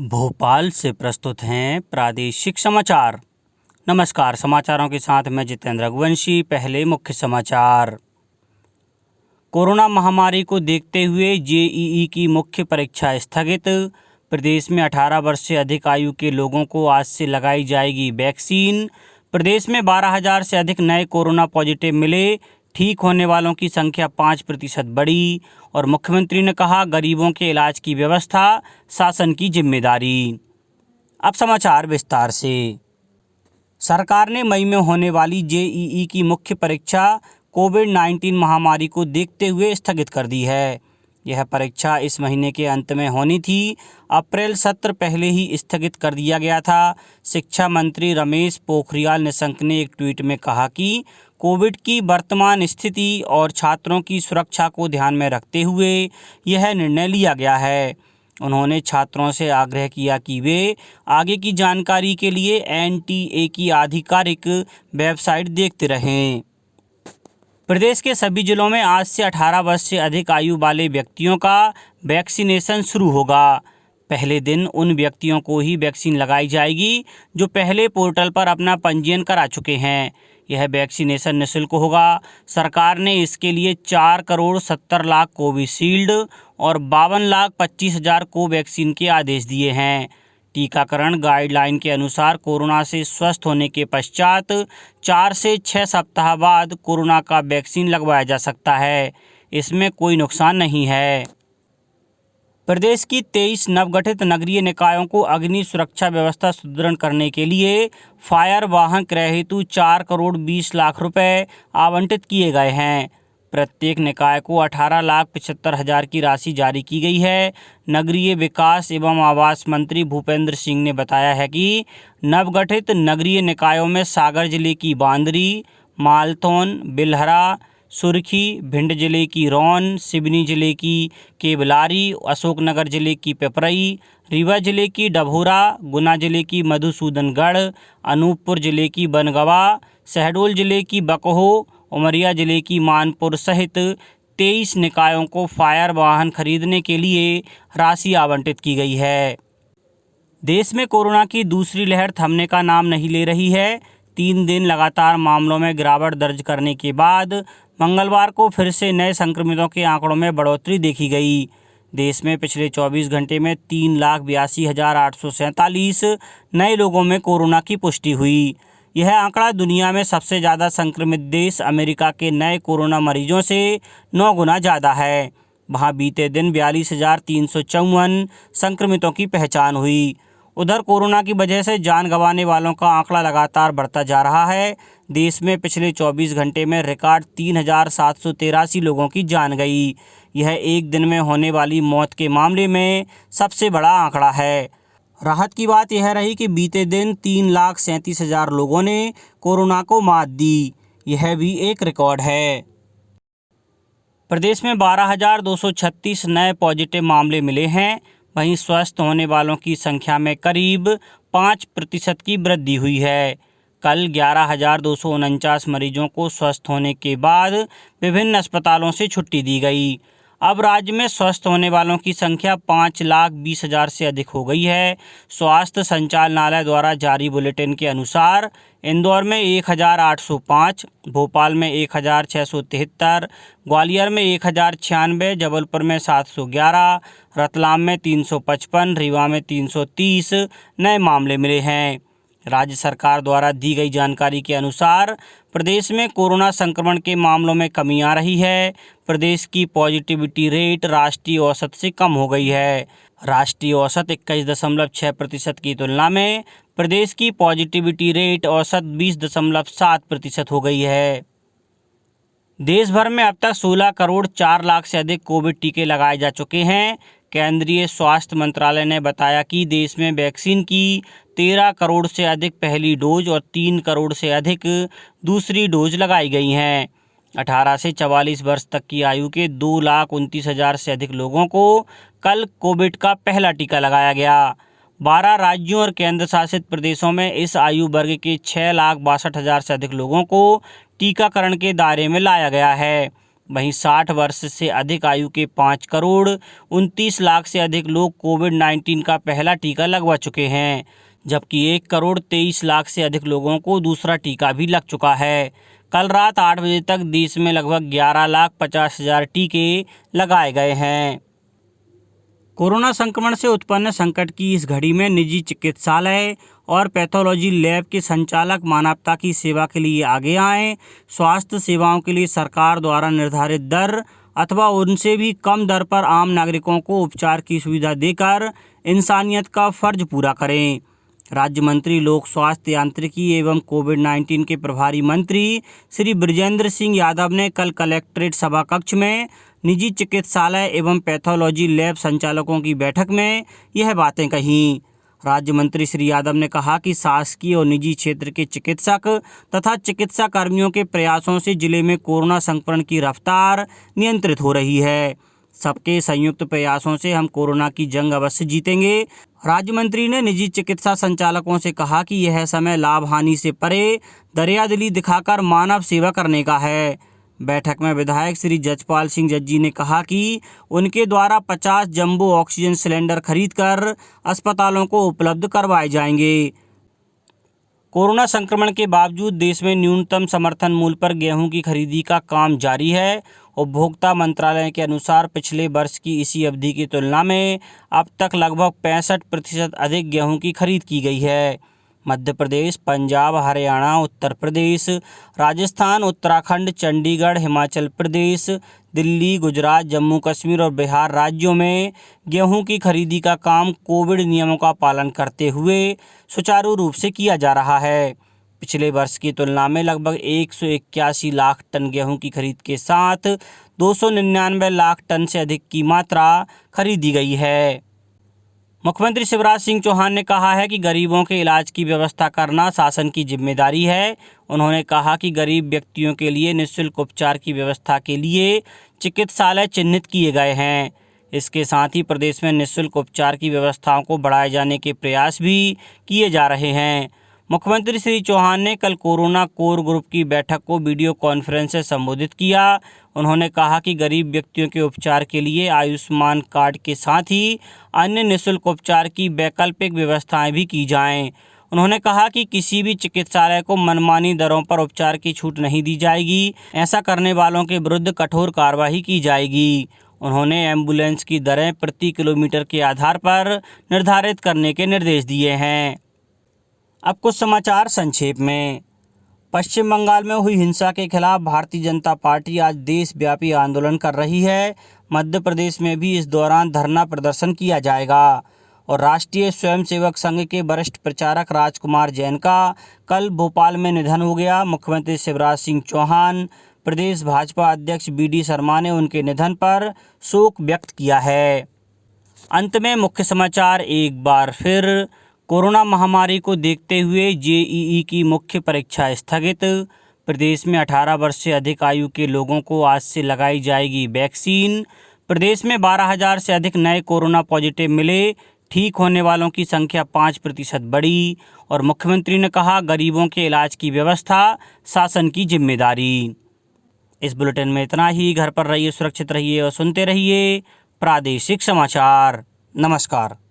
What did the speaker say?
भोपाल से प्रस्तुत हैं प्रादेशिक समाचार। नमस्कार, समाचारों के साथ मैं जितेंद्र रघुवंशी। पहले मुख्य समाचार। कोरोना महामारी को देखते हुए जेईई की मुख्य परीक्षा स्थगित। प्रदेश में 18 वर्ष से अधिक आयु के लोगों को आज से लगाई जाएगी वैक्सीन। प्रदेश में 12,000 से अधिक नए कोरोना पॉजिटिव मिले। ठीक होने वालों की संख्या 5% बढ़ी। और मुख्यमंत्री ने कहा, गरीबों के इलाज की व्यवस्था शासन की जिम्मेदारी। अब समाचार विस्तार से। सरकार ने मई में होने वाली जेईई की मुख्य परीक्षा कोविड-19 महामारी को देखते हुए स्थगित कर दी है। यह परीक्षा इस महीने के अंत में होनी थी। अप्रैल सत्र पहले ही स्थगित कर दिया गया था। शिक्षा मंत्री रमेश पोखरियाल निशंक ने एक ट्वीट में कहा कि कोविड की वर्तमान स्थिति और छात्रों की सुरक्षा को ध्यान में रखते हुए यह निर्णय लिया गया है। उन्होंने छात्रों से आग्रह किया कि वे आगे की जानकारी के लिए एनटीए की आधिकारिक वेबसाइट देखते रहें। प्रदेश के सभी जिलों में आज से 18 वर्ष से अधिक आयु वाले व्यक्तियों का वैक्सीनेशन शुरू होगा। पहले दिन उन व्यक्तियों को ही वैक्सीन लगाई जाएगी जो पहले पोर्टल पर अपना पंजीयन करा चुके हैं। यह वैक्सीनेशन निःशुल्क होगा। सरकार ने इसके लिए 4,70,00,000 कोविशील्ड और 52,25,000 कोवैक्सीन के आदेश दिए हैं। टीकाकरण गाइडलाइन के अनुसार कोरोना से स्वस्थ होने के पश्चात 4 से 6 सप्ताह बाद कोरोना का वैक्सीन लगवाया जा सकता है। इसमें कोई नुकसान नहीं है। प्रदेश की 23 नवगठित नगरीय निकायों को अग्नि सुरक्षा व्यवस्था सुदृढ़ करने के लिए फायर वाहन क्रय हेतु 4,20,00,000 रुपये आवंटित किए गए हैं। प्रत्येक निकाय को 18,75,000 की राशि जारी की गई है। नगरीय विकास एवं आवास मंत्री भूपेंद्र सिंह ने बताया है कि नवगठित नगरीय निकायों में सागर जिले की बांदरी, मालथौन, बिल्हरा, सुरखी, भिंड जिले की रौन, सिवनी जिले की केवलारी, अशोकनगर जिले की पिपरई, रीवा जिले की डभोरा, गुना जिले की मधुसूदनगढ़, अनूपपुर जिले की बनगवा, शहडोल जिले की बकहो, उमरिया जिले की मानपुर सहित 23 निकायों को फायर वाहन खरीदने के लिए राशि आवंटित की गई है। देश में कोरोना की दूसरी लहर थमने का नाम नहीं ले रही है। 3 दिन लगातार मामलों में गिरावट दर्ज करने के बाद मंगलवार को फिर से नए संक्रमितों के आंकड़ों में बढ़ोतरी देखी गई। देश में पिछले 24 घंटे में 3,82,847 नए लोगों में कोरोना की पुष्टि हुई। यह आंकड़ा दुनिया में सबसे ज़्यादा संक्रमित देश अमेरिका के नए कोरोना मरीजों से 9 गुना ज़्यादा है। वहाँ बीते दिन 42,354 संक्रमितों की पहचान हुई। उधर कोरोना की वजह से जान गंवाने वालों का आंकड़ा लगातार बढ़ता जा रहा है। देश में पिछले 24 घंटे में रिकॉर्ड 3,783 लोगों की जान गई। यह एक दिन में होने वाली मौत के मामले में सबसे बड़ा आंकड़ा है। राहत की बात यह रही कि बीते दिन 3,37,000 लोगों ने कोरोना को मात दी। यह भी एक रिकॉर्ड है। प्रदेश में 12,236 नए पॉजिटिव मामले मिले हैं। वहीं स्वस्थ होने वालों की संख्या में करीब 5% की वृद्धि हुई है। कल 11,249 मरीजों को स्वस्थ होने के बाद विभिन्न अस्पतालों से छुट्टी दी गई। अब राज्य में स्वस्थ होने वालों की संख्या 5,20,000 से अधिक हो गई है। स्वास्थ्य संचालनालय द्वारा जारी बुलेटिन के अनुसार इंदौर में 1,805, भोपाल में 1,673, ग्वालियर में 1,096, जबलपुर में 711, रतलाम में 355, रीवा में 330 नए मामले मिले हैं। राज्य सरकार द्वारा दी गई जानकारी के अनुसार प्रदेश में कोरोना संक्रमण के मामलों में कमी आ रही है। प्रदेश की पॉजिटिविटी रेट राष्ट्रीय औसत से कम हो गई है। राष्ट्रीय औसत 21.6% की तुलना में प्रदेश की पॉजिटिविटी रेट औसत 20.7% हो गई है। देश भर में अब तक 16 करोड़ 4 लाख से अधिक कोविड टीके लगाए जा चुके हैं। केंद्रीय स्वास्थ्य मंत्रालय ने बताया कि देश में वैक्सीन की 13 करोड़ से अधिक पहली डोज और 3 करोड़ से अधिक दूसरी डोज लगाई गई हैं। 18 से 44 वर्ष तक की आयु के 2,29,000 से अधिक लोगों को कल कोविड का पहला टीका लगाया गया। 12 राज्यों और केंद्र शासित प्रदेशों में इस आयु वर्ग के 6,62,000 से अधिक लोगों को टीकाकरण के दायरे में लाया गया है। वहीं 60 वर्ष से अधिक आयु के 5 करोड़ 29 लाख से अधिक लोग कोविड-19 का पहला टीका लगवा चुके हैं, जबकि 1 करोड़ 23 लाख से अधिक लोगों को दूसरा टीका भी लग चुका है। कल रात 8 बजे तक देश में लगभग 11,50,000 टीके लगाए गए हैं। कोरोना संक्रमण से उत्पन्न संकट की इस घड़ी में निजी चिकित्सालय और पैथोलॉजी लैब के संचालक मानवता की सेवा के लिए आगे आएं। स्वास्थ्य सेवाओं के लिए सरकार द्वारा निर्धारित दर अथवा उनसे भी कम दर पर आम नागरिकों को उपचार की सुविधा देकर इंसानियत का फर्ज पूरा करें। राज्य मंत्री लोक स्वास्थ्य यांत्रिकी एवं कोविड-19 के प्रभारी मंत्री श्री बृजेंद्र सिंह यादव ने कल कलेक्ट्रेट सभा कक्ष में निजी चिकित्सालय एवं पैथोलॉजी लैब संचालकों की बैठक में यह बातें कहीं। राज्य मंत्री श्री यादव ने कहा कि शासकीय और निजी क्षेत्र के चिकित्सक तथा चिकित्सा कर्मियों के प्रयासों से जिले में कोरोना संक्रमण की रफ्तार नियंत्रित हो रही है। सबके संयुक्त प्रयासों से हम कोरोना की जंग अवश्य जीतेंगे। राज्य मंत्री ने निजी चिकित्सा संचालकों से कहा कि यह समय लाभ हानि से परे दरियादिली दिखाकर मानव सेवा करने का है। बैठक में विधायक श्री जजपाल सिंह जज्जी ने कहा कि उनके द्वारा 50 जंबो ऑक्सीजन सिलेंडर खरीदकर अस्पतालों को उपलब्ध करवाए जाएंगे। कोरोना संक्रमण के बावजूद देश में न्यूनतम समर्थन मूल्य पर गेहूं की खरीदी का काम जारी है। उपभोक्ता मंत्रालय के अनुसार पिछले वर्ष की इसी अवधि की तुलना में अब तक लगभग 65% अधिक गेहूं की खरीद की गई है। मध्य प्रदेश, पंजाब, हरियाणा, उत्तर प्रदेश, राजस्थान, उत्तराखंड, चंडीगढ़, हिमाचल प्रदेश, दिल्ली, गुजरात, जम्मू कश्मीर और बिहार राज्यों में गेहूं की खरीदी का काम कोविड नियमों का पालन करते हुए सुचारू रूप से किया जा रहा है। पिछले वर्ष की तुलना में लगभग 181 लाख टन गेहूं की खरीद के साथ 299 लाख टन से अधिक की मात्रा खरीदी गई है। मुख्यमंत्री शिवराज सिंह चौहान ने कहा है कि गरीबों के इलाज की व्यवस्था करना शासन की जिम्मेदारी है। उन्होंने कहा कि गरीब व्यक्तियों के लिए निःशुल्क उपचार की व्यवस्था के लिए चिकित्सालय चिन्हित किए गए हैं। इसके साथ ही प्रदेश में निःशुल्क उपचार की व्यवस्थाओं को बढ़ाए जाने के प्रयास भी किए जा रहे हैं। मुख्यमंत्री श्री चौहान ने कल कोरोना कोर ग्रुप की बैठक को वीडियो कॉन्फ्रेंस से संबोधित किया। उन्होंने कहा कि गरीब व्यक्तियों के उपचार के लिए आयुष्मान कार्ड के साथ ही अन्य निःशुल्क उपचार की वैकल्पिक व्यवस्थाएं भी की जाएं। उन्होंने कहा कि किसी भी चिकित्सालय को मनमानी दरों पर उपचार की छूट नहीं दी जाएगी। ऐसा करने वालों के विरुद्ध कठोर कार्रवाई की जाएगी। उन्होंने एम्बुलेंस की दरें प्रति किलोमीटर के आधार पर निर्धारित करने के निर्देश दिए हैं। अब कुछ समाचार संक्षेप में। पश्चिम बंगाल में हुई हिंसा के खिलाफ भारतीय जनता पार्टी आज देशव्यापी आंदोलन कर रही है। मध्य प्रदेश में भी इस दौरान धरना प्रदर्शन किया जाएगा। और राष्ट्रीय स्वयंसेवक संघ के वरिष्ठ प्रचारक राजकुमार जैन का कल भोपाल में निधन हो गया। मुख्यमंत्री शिवराज सिंह चौहान, प्रदेश भाजपा अध्यक्ष BD शर्मा ने उनके निधन पर शोक व्यक्त किया है। अंत में मुख्य समाचार एक बार फिर। कोरोना महामारी को देखते हुए JEE की मुख्य परीक्षा स्थगित। प्रदेश में 18 वर्ष से अधिक आयु के लोगों को आज से लगाई जाएगी वैक्सीन। प्रदेश में 12,000 से अधिक नए कोरोना पॉजिटिव मिले। ठीक होने वालों की संख्या 5% बढ़ी। और मुख्यमंत्री ने कहा, गरीबों के इलाज की व्यवस्था शासन की जिम्मेदारी। इस बुलेटिन में इतना ही। घर पर रहिए, सुरक्षित रहिए और सुनते रहिए प्रादेशिक समाचार। नमस्कार।